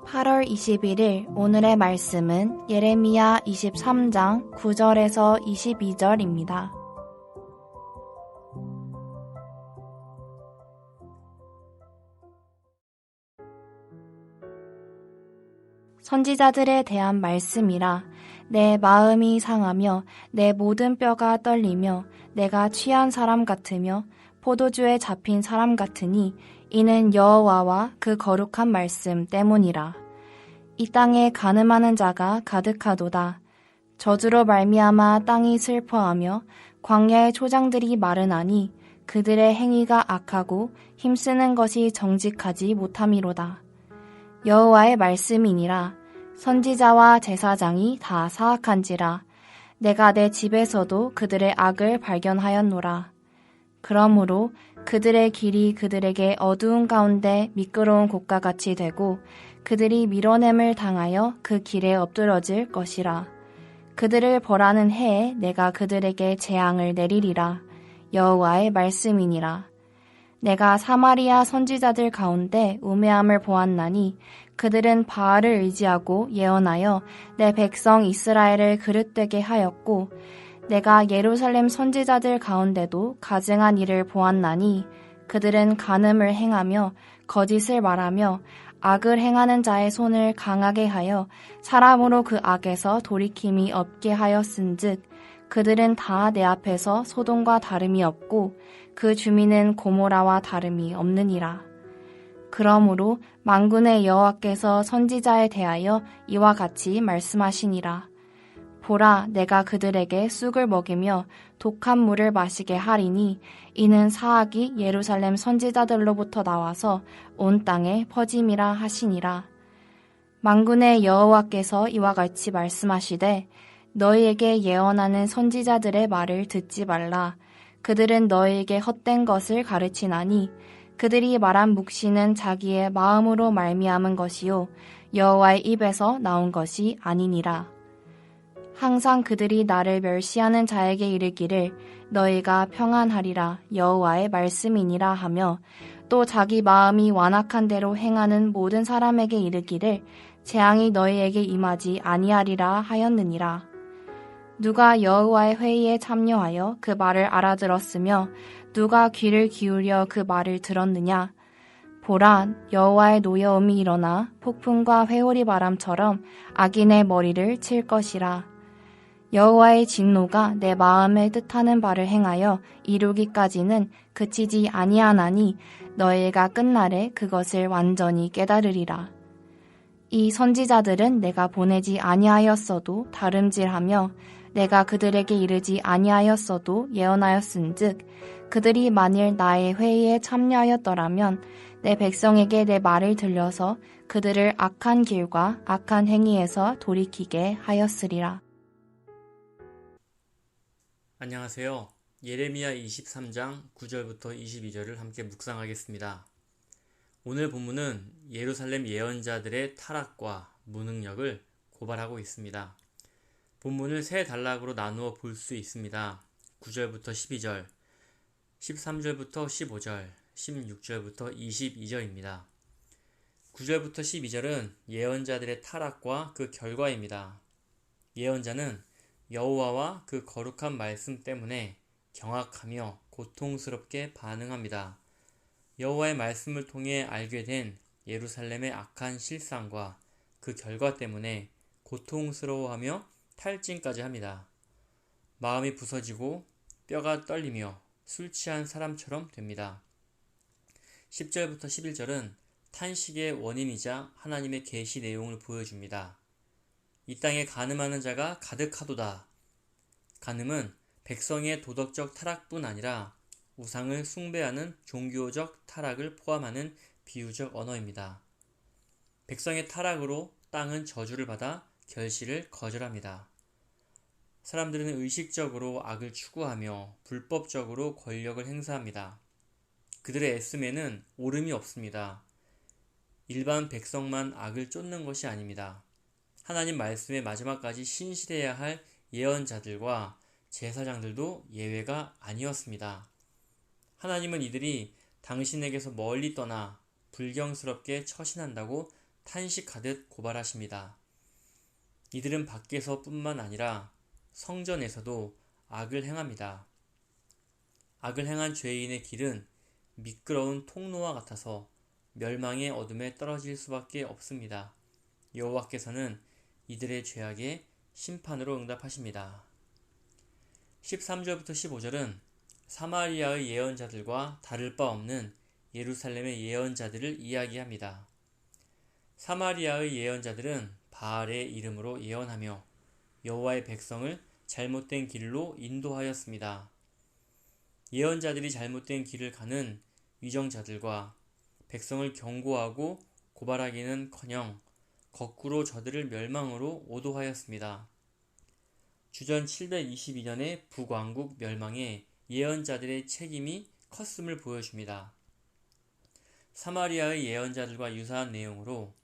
8월 21일 오늘의 말씀은 예레미야 23장 9절에서 22절입니다. 선지자들에 대한 말씀이라. 내 마음이 상하며 내 모든 뼈가 떨리며 내가 취한 사람 같으며 포도주에 잡힌 사람 같으니 이는 여호와와 그 거룩한 말씀 때문이라. 이 땅에 간음하는 자가 가득하도다. 저주로 말미암아 땅이 슬퍼하며 광야의 초장들이 마르나니 그들의 행위가 악하고 힘쓰는 것이 정직하지 못함이로다. 여호와의 말씀이니라. 선지자와 제사장이 다 사악한지라. 내가 내 집에서도 그들의 악을 발견하였노라. 그러므로 그들의 길이 그들에게 어두운 가운데 미끄러운 곳과 같이 되고 그들이 밀어냄을 당하여 그 길에 엎드러질 것이라. 그들을 벌하는 해에 내가 그들에게 재앙을 내리리라. 여호와의 말씀이니라. 내가 사마리아 선지자들 가운데 우매함을 보았나니 그들은 바알을 의지하고 예언하여 내 백성 이스라엘을 그릇되게 하였고 내가 예루살렘 선지자들 가운데도 가증한 일을 보았나니 그들은 간음을 행하며 거짓을 말하며 악을 행하는 자의 손을 강하게 하여 사람으로 그 악에서 돌이킴이 없게 하였은즉 그들은 다 내 앞에서 소돔과 다름이 없고 그 주민은 고모라와 다름이 없느니라. 그러므로 만군의 여호와께서 선지자에 대하여 이와 같이 말씀하시니라. 보라, 내가 그들에게 쑥을 먹이며 독한 물을 마시게 하리니 이는 사악이 예루살렘 선지자들로부터 나와서 온 땅에 퍼짐이라 하시니라. 만군의 여호와께서 이와 같이 말씀하시되 너희에게 예언하는 선지자들의 말을 듣지 말라. 그들은 너희에게 헛된 것을 가르치나니 그들이 말한 묵시는 자기의 마음으로 말미암은 것이요 여호와의 입에서 나온 것이 아니니라. 항상 그들이 나를 멸시하는 자에게 이르기를 너희가 평안하리라 여호와의 말씀이니라 하며 또 자기 마음이 완악한 대로 행하는 모든 사람에게 이르기를 재앙이 너희에게 임하지 아니하리라 하였느니라. 누가 여호와의 회의에 참여하여 그 말을 알아들었으며 누가 귀를 기울여 그 말을 들었느냐. 보라, 여호와의 노여움이 일어나 폭풍과 회오리 바람처럼 악인의 머리를 칠 것이라. 여호와의 진노가 내 마음에 뜻하는 바를 행하여 이루기까지는 그치지 아니하나니 너희가 끝날에 그것을 완전히 깨달으리라. 이 선지자들은 내가 보내지 아니하였어도 다름질하며 내가 그들에게 이르지 아니하였어도 예언하였은즉 그들이 만일 나의 회의에 참여하였더라면 내 백성에게 내 말을 들려서 그들을 악한 길과 악한 행위에서 돌이키게 하였으리라. 안녕하세요. 예레미야 23장 9절부터 22절을 함께 묵상하겠습니다. 오늘 본문은 예루살렘 예언자들의 타락과 무능력을 고발하고 있습니다. 본문을 세 단락으로 나누어 볼 수 있습니다. 9절부터 12절, 13절부터 15절, 16절부터 22절입니다. 9절부터 12절은 예언자들의 타락과 그 결과입니다. 예언자는 여호와와 그 거룩한 말씀 때문에 경악하며 고통스럽게 반응합니다. 여호와의 말씀을 통해 알게 된 예루살렘의 악한 실상과 그 결과 때문에 고통스러워하며 탈진까지 합니다. 마음이 부서지고 뼈가 떨리며 술 취한 사람처럼 됩니다. 10절부터 11절은 탄식의 원인이자 하나님의 계시 내용을 보여줍니다. 이 땅에 간음하는 자가 가득하도다. 간음은 백성의 도덕적 타락뿐 아니라 우상을 숭배하는 종교적 타락을 포함하는 비유적 언어입니다. 백성의 타락으로 땅은 저주를 받아 결실을 거절합니다. 사람들은 의식적으로 악을 추구하며 불법적으로 권력을 행사합니다. 그들의 애씀에는 옳음이 없습니다. 일반 백성만 악을 쫓는 것이 아닙니다. 하나님 말씀의 마지막까지 신실해야 할 예언자들과 제사장들도 예외가 아니었습니다. 하나님은 이들이 당신에게서 멀리 떠나 불경스럽게 처신한다고 탄식하듯 고발하십니다. 이들은 밖에서 뿐만 아니라 성전에서도 악을 행합니다. 악을 행한 죄인의 길은 미끄러운 통로와 같아서 멸망의 어둠에 떨어질 수밖에 없습니다. 여호와께서는 이들의 죄악에 심판으로 응답하십니다. 13절부터 15절은 사마리아의 예언자들과 다를 바 없는 예루살렘의 예언자들을 이야기합니다. 사마리아의 예언자들은 바알의 이름으로 예언하며 여호와의 백성을 잘못된 길로 인도하였습니다. 예언자들이 잘못된 길을 가는 위정자들과 백성을 경고하고 고발하기는커녕 거꾸로 저들을 멸망으로 오도하였습니다. 주전 722년의 북왕국 멸망에 예언자들의 책임이 컸음을 보여줍니다. 사마리아의 예언자들과 유사한 내용으로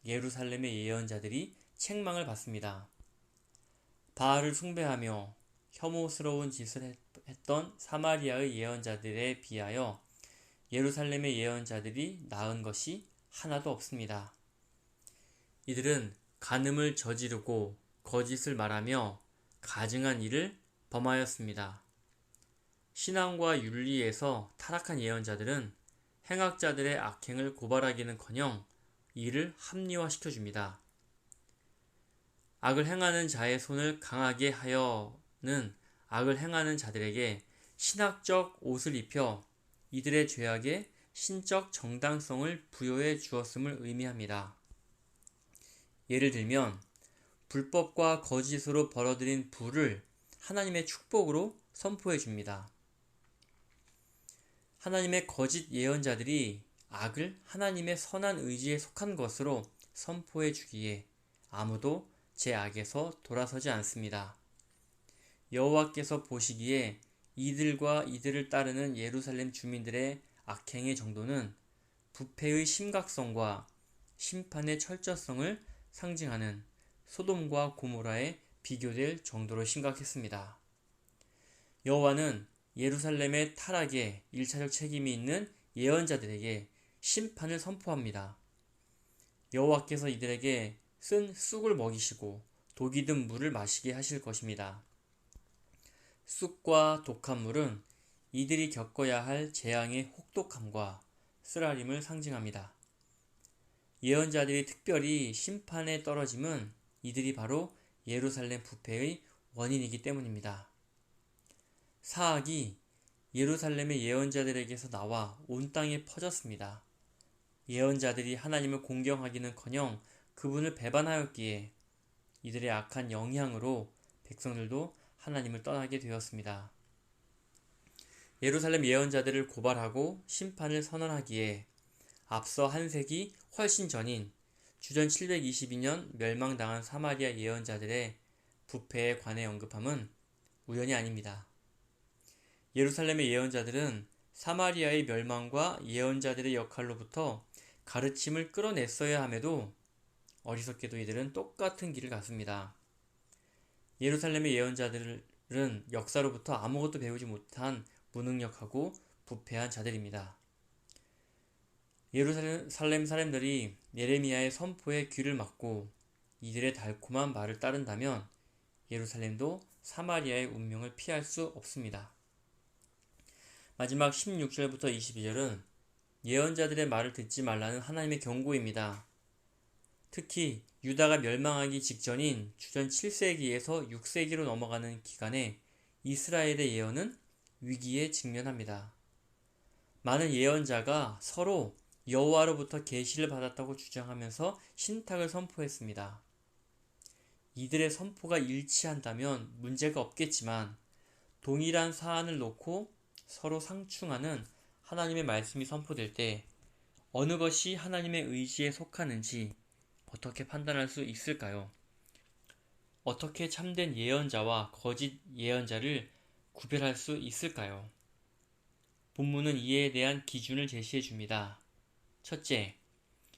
예루살렘의 예언자들이 책망을 받습니다. 바알을 숭배하며 혐오스러운 짓을 했던 사마리아의 예언자들에 비하여 예루살렘의 예언자들이 나은 것이 하나도 없습니다. 이들은 간음을 저지르고 거짓을 말하며 가증한 일을 범하였습니다. 신앙과 윤리에서 타락한 예언자들은 행악자들의 악행을 고발하기는커녕 이를 합리화시켜줍니다. 악을 행하는 자의 손을 강하게 하여는 악을 행하는 자들에게 신학적 옷을 입혀 이들의 죄악에 신적 정당성을 부여해 주었음을 의미합니다. 예를 들면 불법과 거짓으로 벌어들인 부를 하나님의 축복으로 선포해 줍니다. 하나님의 거짓 예언자들이 악을 하나님의 선한 의지에 속한 것으로 선포해 주기에 아무도 제 악에서 돌아서지 않습니다. 여호와께서 보시기에 이들과 이들을 따르는 예루살렘 주민들의 악행의 정도는 부패의 심각성과 심판의 철저성을 상징하는 소돔과 고모라에 비교될 정도로 심각했습니다. 여호와는 예루살렘의 타락에 1차적 책임이 있는 예언자들에게 심판을 선포합니다. 여호와께서 이들에게 쓴 쑥을 먹이시고 독이 든 물을 마시게 하실 것입니다. 쑥과 독한 물은 이들이 겪어야 할 재앙의 혹독함과 쓰라림을 상징합니다. 예언자들이 특별히 심판에 떨어짐은 이들이 바로 예루살렘 부패의 원인이기 때문입니다. 사악이 예루살렘의 예언자들에게서 나와 온 땅에 퍼졌습니다. 예언자들이 하나님을 공경하기는커녕 그분을 배반하였기에 이들의 악한 영향으로 백성들도 하나님을 떠나게 되었습니다. 예루살렘 예언자들을 고발하고 심판을 선언하기에 앞서 한 세기 훨씬 전인 주전 722년 멸망당한 사마리아 예언자들의 부패에 관해 언급함은 우연이 아닙니다. 예루살렘의 예언자들은 사마리아의 멸망과 예언자들의 역할로부터 가르침을 끌어냈어야 함에도 어리석게도 이들은 똑같은 길을 갔습니다. 예루살렘의 예언자들은 역사로부터 아무것도 배우지 못한 무능력하고 부패한 자들입니다. 예루살렘 사람들이 예레미야의 선포에 귀를 막고 이들의 달콤한 말을 따른다면 예루살렘도 사마리아의 운명을 피할 수 없습니다. 마지막 16절부터 22절은 예언자들의 말을 듣지 말라는 하나님의 경고입니다. 특히 유다가 멸망하기 직전인 주전 7세기에서 6세기로 넘어가는 기간에 이스라엘의 예언은 위기에 직면합니다. 많은 예언자가 서로 여호와로부터 계시를 받았다고 주장하면서 신탁을 선포했습니다. 이들의 선포가 일치한다면 문제가 없겠지만 동일한 사안을 놓고 서로 상충하는 하나님의 말씀이 선포될 때 어느 것이 하나님의 의지에 속하는지 어떻게 판단할 수 있을까요? 어떻게 참된 예언자와 거짓 예언자를 구별할 수 있을까요? 본문은 이에 대한 기준을 제시해 줍니다. 첫째,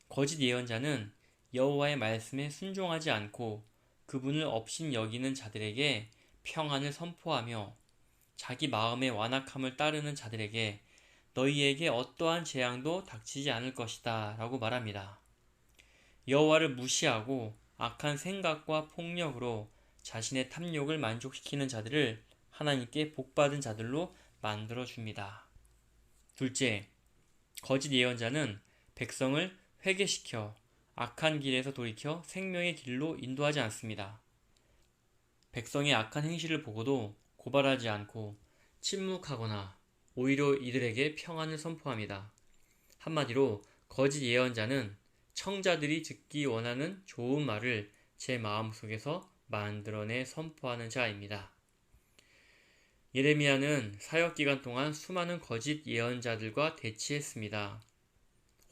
거짓 예언자는 여호와의 말씀에 순종하지 않고 그분을 업신 여기는 자들에게 평안을 선포하며 자기 마음의 완악함을 따르는 자들에게 너희에게 어떠한 재앙도 닥치지 않을 것이다 라고 말합니다. 여호와를 무시하고 악한 생각과 폭력으로 자신의 탐욕을 만족시키는 자들을 하나님께 복받은 자들로 만들어 줍니다. 둘째, 거짓 예언자는 백성을 회개시켜 악한 길에서 돌이켜 생명의 길로 인도하지 않습니다. 백성의 악한 행실을 보고도 고발하지 않고 침묵하거나 오히려 이들에게 평안을 선포합니다. 한마디로 거짓 예언자는 청자들이 듣기 원하는 좋은 말을 제 마음속에서 만들어내 선포하는 자입니다. 예레미야는 사역 기간 동안 수많은 거짓 예언자들과 대치했습니다.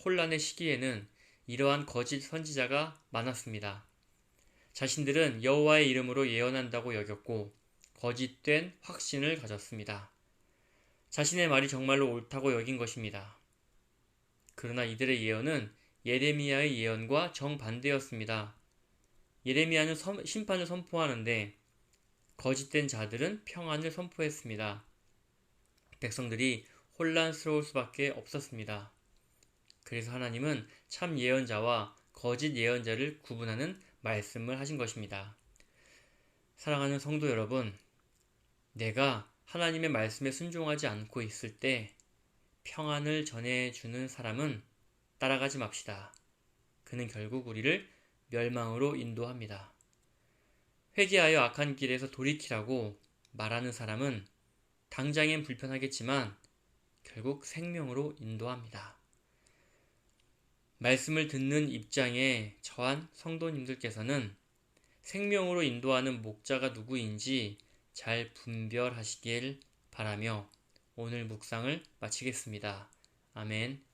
혼란의 시기에는 이러한 거짓 선지자가 많았습니다. 자신들은 여호와의 이름으로 예언한다고 여겼고 거짓된 확신을 가졌습니다. 자신의 말이 정말로 옳다고 여긴 것입니다. 그러나 이들의 예언은 예레미야의 예언과 정반대였습니다. 예레미야는 심판을 선포하는데 거짓된 자들은 평안을 선포했습니다. 백성들이 혼란스러울 수밖에 없었습니다. 그래서 하나님은 참 예언자와 거짓 예언자를 구분하는 말씀을 하신 것입니다. 사랑하는 성도 여러분, 내가 하나님의 말씀에 순종하지 않고 있을 때 평안을 전해주는 사람은 따라가지 맙시다. 그는 결국 우리를 멸망으로 인도합니다. 회개하여 악한 길에서 돌이키라고 말하는 사람은 당장엔 불편하겠지만 결국 생명으로 인도합니다. 말씀을 듣는 입장에 처한 성도님들께서는 생명으로 인도하는 목자가 누구인지 잘 분별하시길 바라며 오늘 묵상을 마치겠습니다. 아멘.